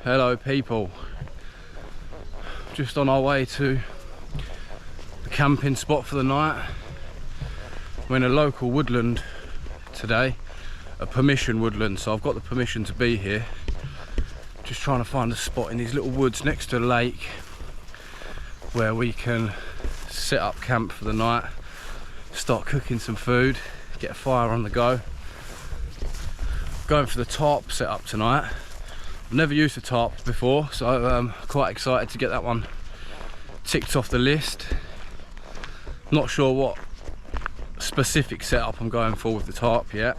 Hello people, just on our way to the camping spot for the night. We're in a local woodland today, a permission woodland, so I've got the permission to be here. Just trying to find a spot in these little woods next to a lake where we can set up camp for the night, start cooking some food, get a fire on the go. Going for the tarp setup tonight. I've never used the tarp before, so I'm quite excited to get that one ticked off the list. Not sure what specific setup I'm going for with the tarp yet,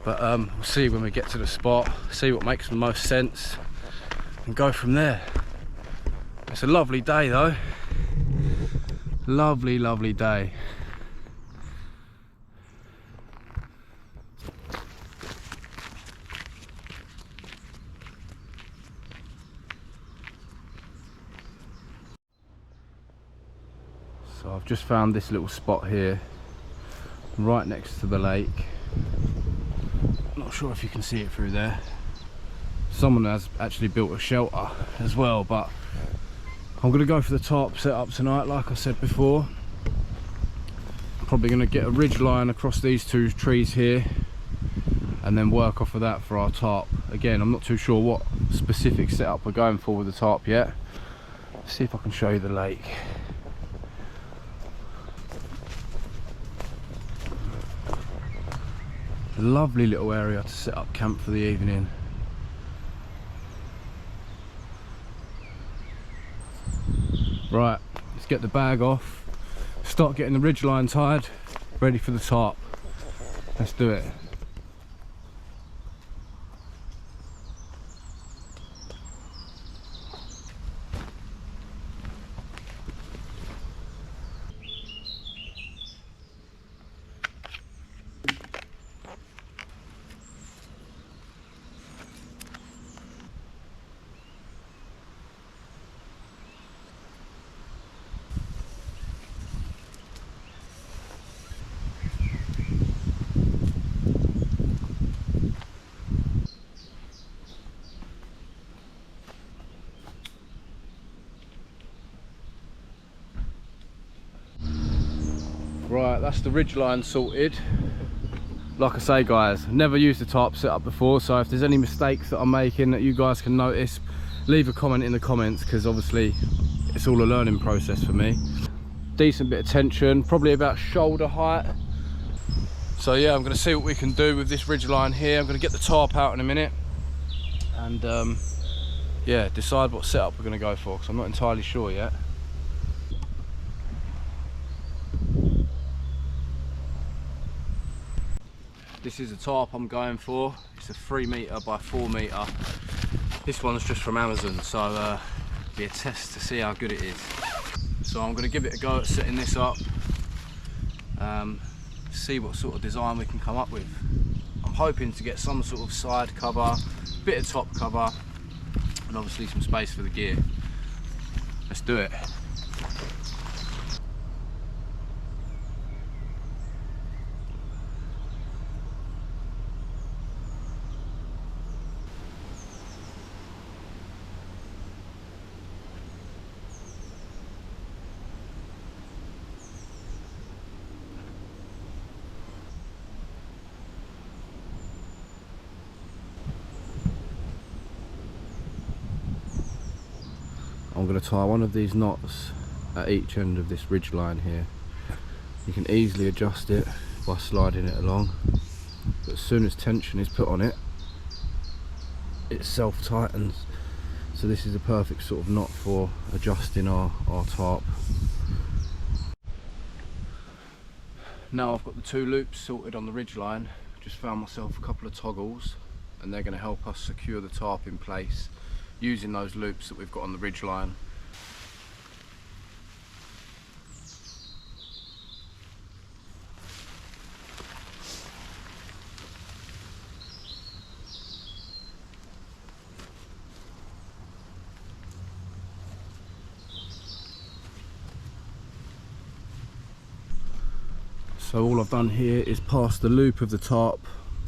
but we'll see when we get to the spot, see what makes the most sense and go from there. It's a lovely day though, lovely day. So I've just found this little spot here, right next to the lake. Not sure if you can see it through there. Someone has actually built a shelter as well, but I'm going to go for the tarp setup tonight, like I said before. I'm probably going to get a ridge line across these two trees here and then work off of that for our tarp. Again, I'm not too sure what specific setup we're going for with the tarp yet. Let's see if I can show you the lake. Lovely little area to set up camp for the evening. Right, let's get the bag off, start getting the ridge line tied, ready for the tarp. Let's do it. Right, that's the ridge line sorted. Like I say guys, never used the tarp setup before, so if there's any mistakes that I'm making that you guys can notice, leave a comment in the comments, because obviously it's all a learning process for me. Decent bit of tension, probably about shoulder height. So yeah, I'm going to see what we can do with this ridge line here. I'm going to get the tarp out in a minute and yeah, decide what setup we're going to go for, because I'm not entirely sure yet. This is a tarp I'm going for. It's a 3 metre by 4 metre. This one's just from Amazon, so be a test to see how good it is. So I'm going to give it a go at setting this up, see what sort of design we can come up with. I'm hoping to get some sort of side cover, bit of top cover, and obviously some space for the gear. Let's do it. I'm going to tie one of these knots at each end of this ridge line here. You can easily adjust it by sliding it along, but as soon as tension is put on it, it self tightens. So this is a perfect sort of knot for adjusting our tarp. Now I've got the 2 loops sorted on the ridge line, just found myself a couple of toggles, and they're going to help us secure the tarp in place using those loops that we've got on the ridge line. So all I've done here is pass the loop of the tarp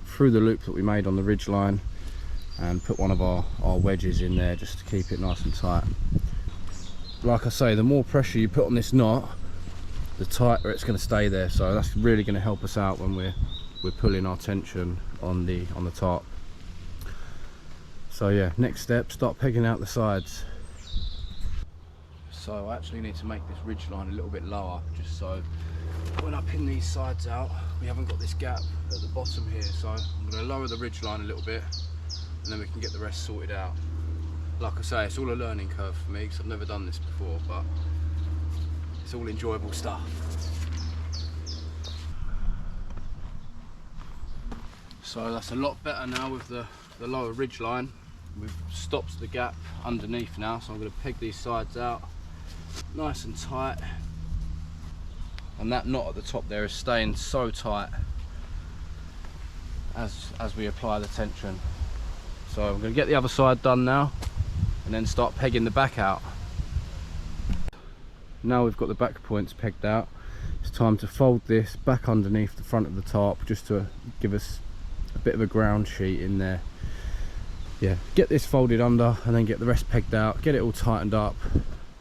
through the loop that we made on the ridge line and put one of our wedges in there just to keep it nice and tight. Like I say, the more pressure you put on this knot, the tighter it's going to stay there, so that's really going to help us out when we're pulling our tension on the tarp. So yeah, next step, start pegging out the sides. So I actually need to make this ridge line a little bit lower, just so when I pin these sides out, we haven't got this gap at the bottom here. So I'm going to lower the ridge line a little bit, and then we can get the rest sorted out. Like I say, it's all a learning curve for me, because I've never done this before, but it's all enjoyable stuff. So that's a lot better now with the lower ridge line. We've stopped the gap underneath now, so I'm going to peg these sides out nice and tight. And that knot at the top there is staying so tight as we apply the tension. So I'm going to get the other side done now, and then start pegging the back out. Now we've got the back points pegged out, it's time to fold this back underneath the front of the tarp, just to give us a bit of a ground sheet in there. Yeah, get this folded under and then get the rest pegged out, get it all tightened up,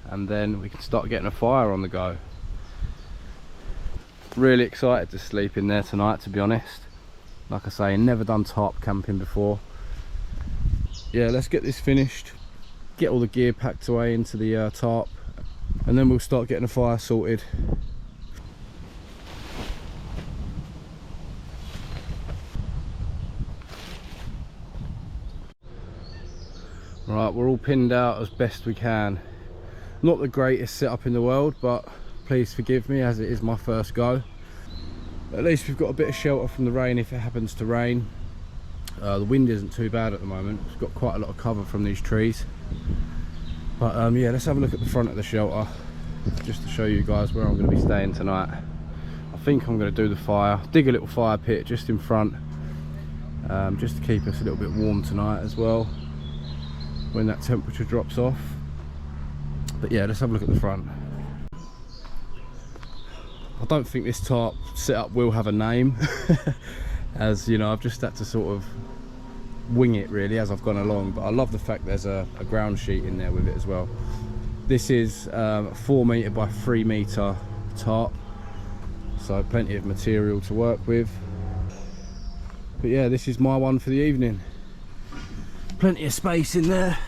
and then we can start getting a fire on the go. Really excited to sleep in there tonight, to be honest. Like I say, never done tarp camping before. Yeah, let's get this finished, get all the gear packed away into the tarp, and then we'll start getting a fire sorted. Right, we're all pinned out as best we can. Not the greatest setup in the world, but please forgive me as it is my first go. At least we've got a bit of shelter from the rain if it happens to rain. The wind isn't too bad at the moment. We've got quite a lot of cover from these trees. But yeah, let's have a look at the front of the shelter, just to show you guys where I'm going to be staying tonight. I think I'm going to do the fire, dig a little fire pit just in front, just to keep us a little bit warm tonight as well, when that temperature drops off. But yeah, let's have a look at the front. I don't think this tarp setup will have a name, as you know, I've just had to sort of wing it really as I've gone along, but I love the fact there's a ground sheet in there with it as well. This is a 4 metre by 3 metre tarp, so plenty of material to work with. But yeah, this is my one for the evening. Plenty of space in there,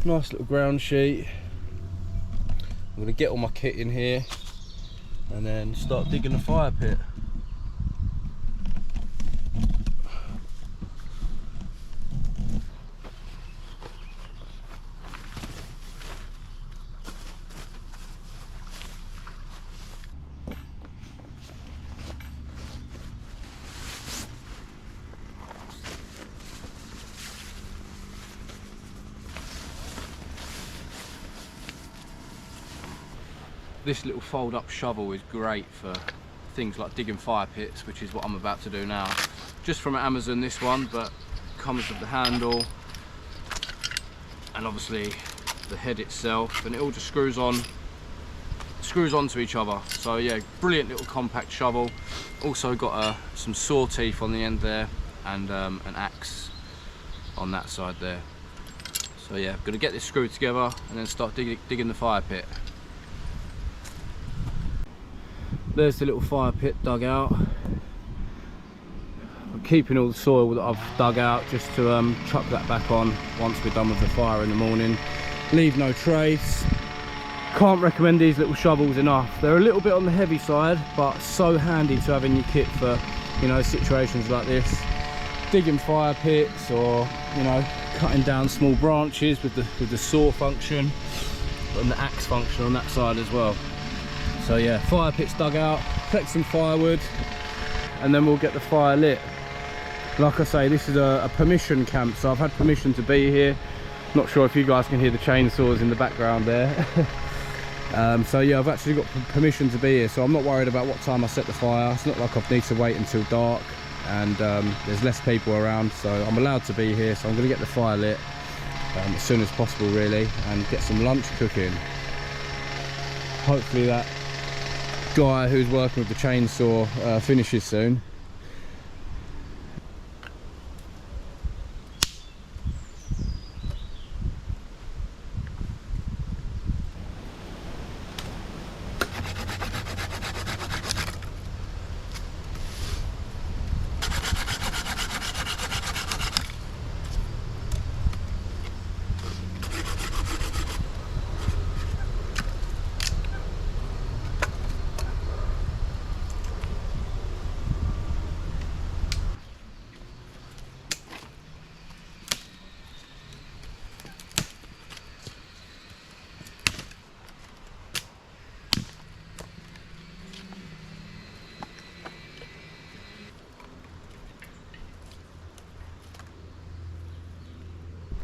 nice little ground sheet. I'm going to get all my kit in here and then start digging the fire pit. This little fold up shovel is great for things like digging fire pits, which is what I'm about to do now. Just from Amazon, this one, but comes with the handle and obviously the head itself, and it all just screws onto each other. So yeah, brilliant little compact shovel. Also got some saw teeth on the end there, and an axe on that side there. So yeah, I'm gonna get this screwed together and then start digging the fire pit. There's the little fire pit dug out. I'm keeping all the soil that I've dug out just to chuck that back on once we're done with the fire in the morning. Leave no trace. Can't recommend these little shovels enough. They're a little bit on the heavy side, but so handy to have in your kit for, you know, situations like this. Digging fire pits, or, you know, cutting down small branches with the saw function and the axe function on that side as well. So yeah, fire pit's dug out, collect some firewood, and then we'll get the fire lit. Like I say, this is a permission camp, so I've had permission to be here. Not sure if you guys can hear the chainsaws in the background there. So yeah, I've actually got permission to be here, so I'm not worried about what time I set the fire. It's not like I need to wait until dark, and there's less people around, so I'm allowed to be here. So I'm going to get the fire lit as soon as possible really, and get some lunch cooking. Hopefully that guy who's working with the chainsaw finishes soon.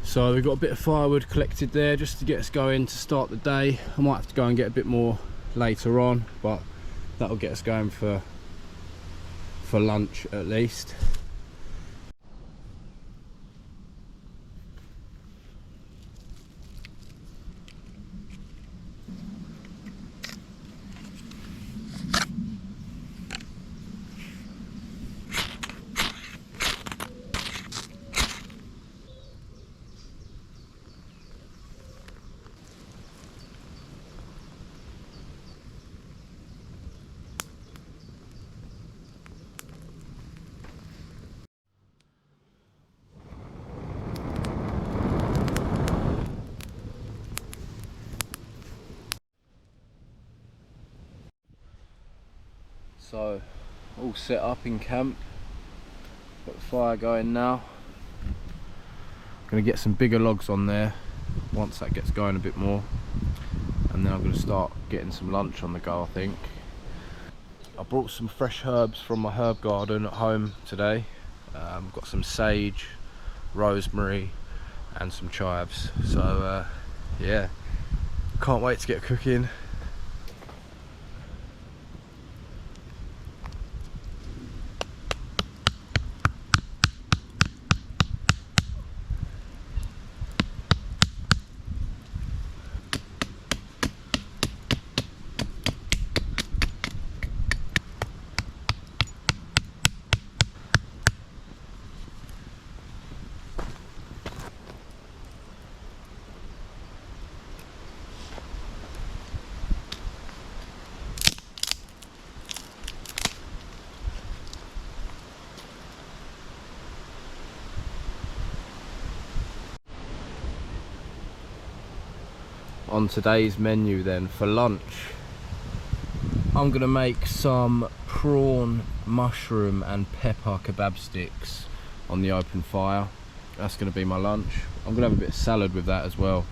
So we've got a bit of firewood collected there just to get us going to start the day. I might have to go and get a bit more later on, but that'll get us going for lunch at least. So all set up in camp, got the fire going now. I'm going to get some bigger logs on there once that gets going a bit more, and then I'm going to start getting some lunch on the go, I think. I brought some fresh herbs from my herb garden at home today. Got some sage, rosemary and some chives, so yeah, can't wait to get cooking. On today's menu then for lunch, I'm gonna make some prawn, mushroom and pepper kebab sticks on the open fire. That's gonna be my lunch. I'm gonna have a bit of salad with that as well.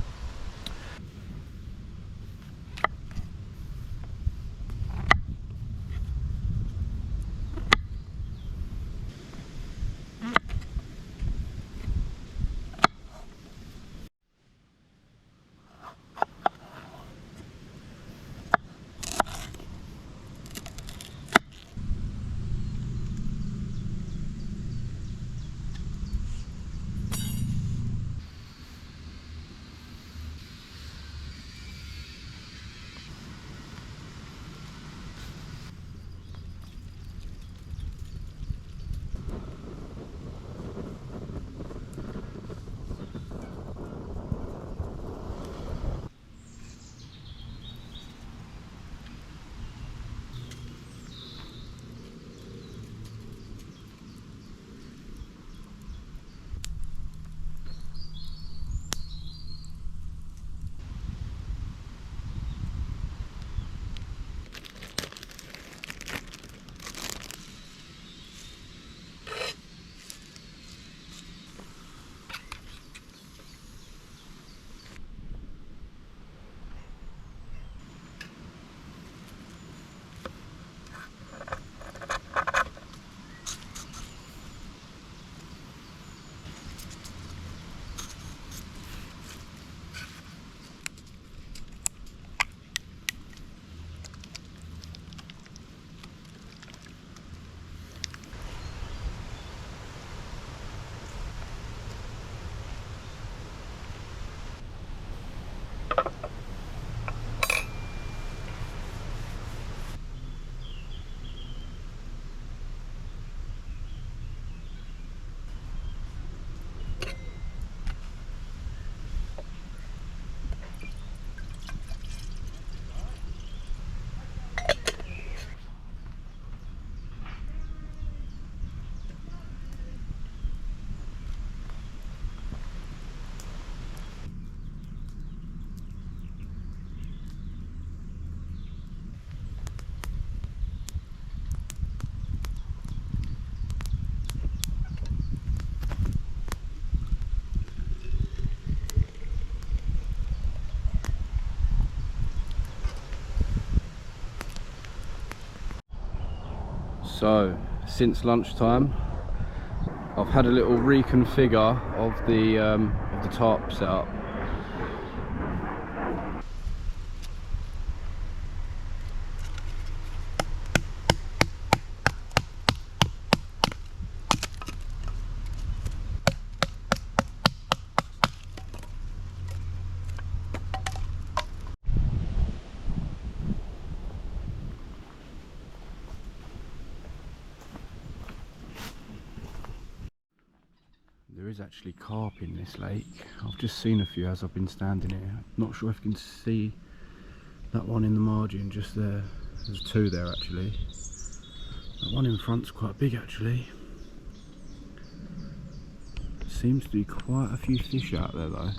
So since lunchtime I've had a little reconfigure of the tarp setup. There is actually carp in this lake. I've just seen a few as I've been standing here. Not sure if you can see that one in the margin just there. There's two there actually. That one in front's quite big actually. Seems to be quite a few fish out there though.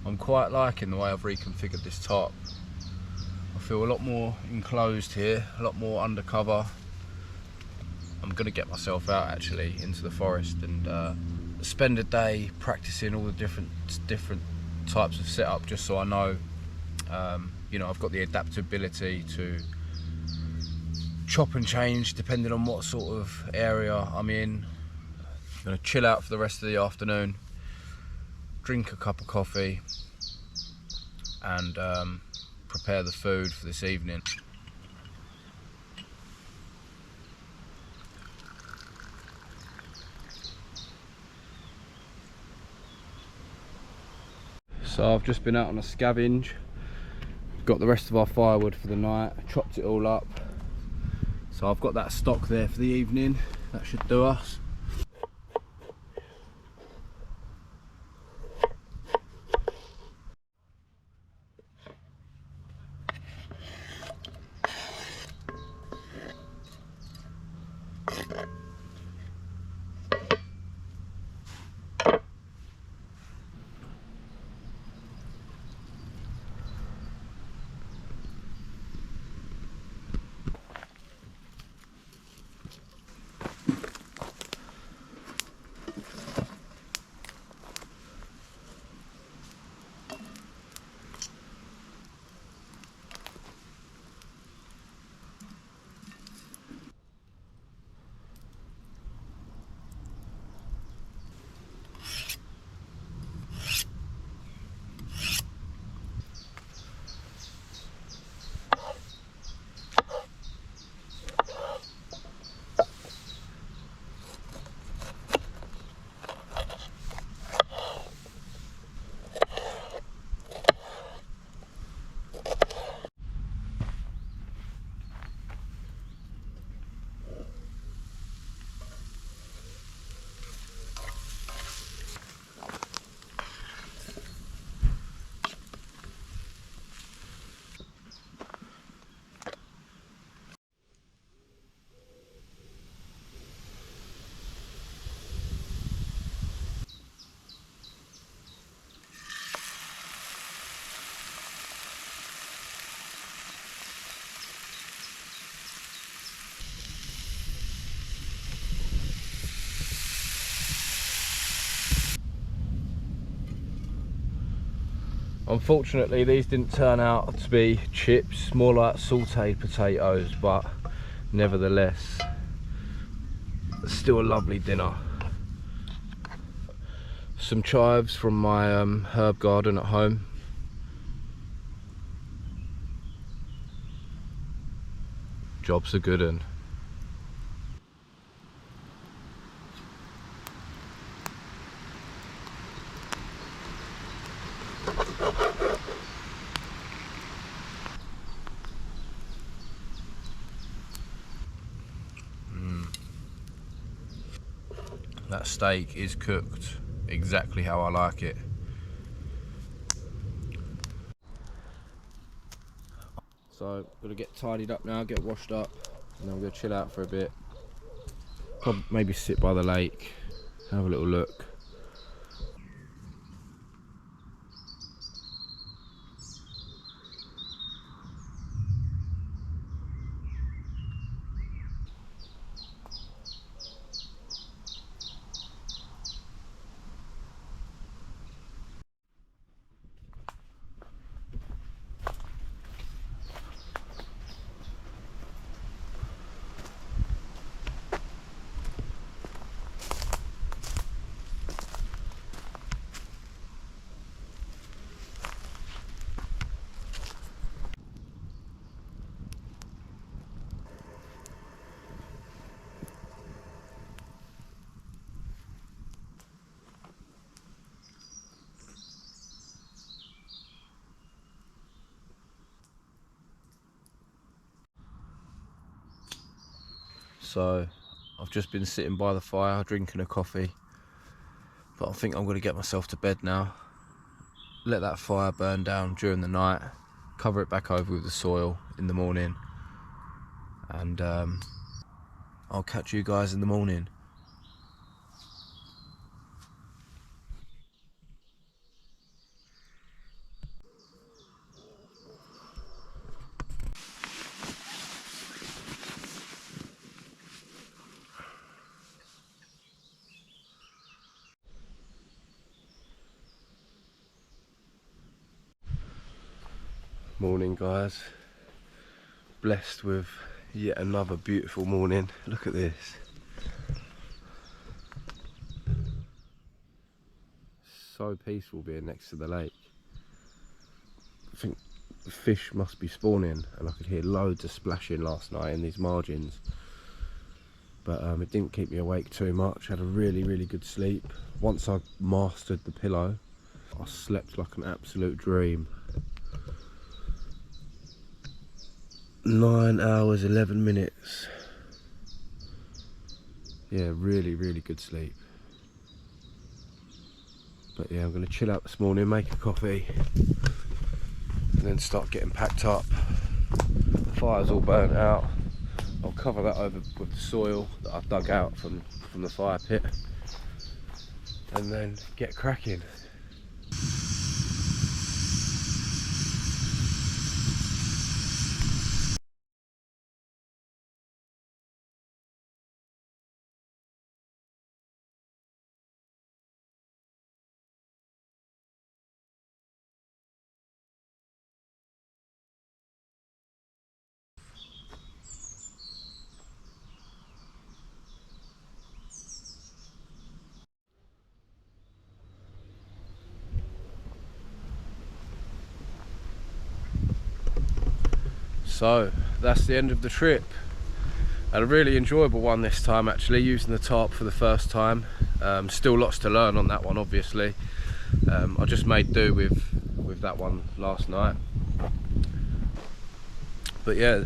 I'm quite liking the way I've reconfigured this tarp. I feel a lot more enclosed here, a lot more undercover. I'm going to get myself out actually into the forest and spend a day practicing all the different types of setup, just so I know, you know, I've got the adaptability to chop and change depending on what sort of area I'm in. I'm going to chill out for the rest of the afternoon, drink a cup of coffee and prepare the food for this evening. So I've just been out on a scavenge, got the rest of our firewood for the night, chopped it all up. So I've got that stock there for the evening, that should do us. Unfortunately these didn't turn out to be chips, more like sautéed potatoes, but nevertheless still a lovely dinner. Some chives from my herb garden at home. Job's a good un. That steak is cooked exactly how I like it. So I'm gonna get tidied up now, get washed up, and then I'm gonna chill out for a bit. Probably maybe sit by the lake, have a little look. so I've just been sitting by the fire drinking a coffee, but I think I'm going to get myself to bed now, let that fire burn down during the night, cover it back over with the soil in the morning, and I'll catch you guys in the morning. Morning guys, blessed with yet another beautiful morning. Look at this. So peaceful being next to the lake. I think the fish must be spawning, and I could hear loads of splashing last night in these margins, but it didn't keep me awake too much. I had a really good sleep. Once I mastered the pillow, I slept like an absolute dream. 9 hours 11 minutes. Yeah, really good sleep. But yeah, I'm going to chill out this morning, make a coffee, and then start getting packed up. The fire's all burnt out. I'll cover that over with the soil that I've dug out from the fire pit, and then get cracking. So that's the end of the trip. Had a really enjoyable one this time, actually, using the tarp for the first time. Still lots to learn on that one, obviously. I just made do with that one last night. But yeah,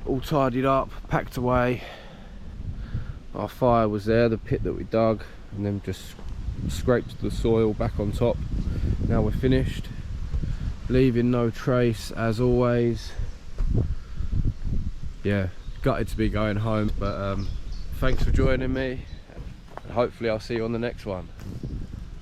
all tidied up, packed away. Our fire was there, the pit that we dug, and then just scraped the soil back on top. Now we're finished, leaving no trace as always. Yeah, gutted to be going home, but thanks for joining me, and hopefully I'll see you on the next one.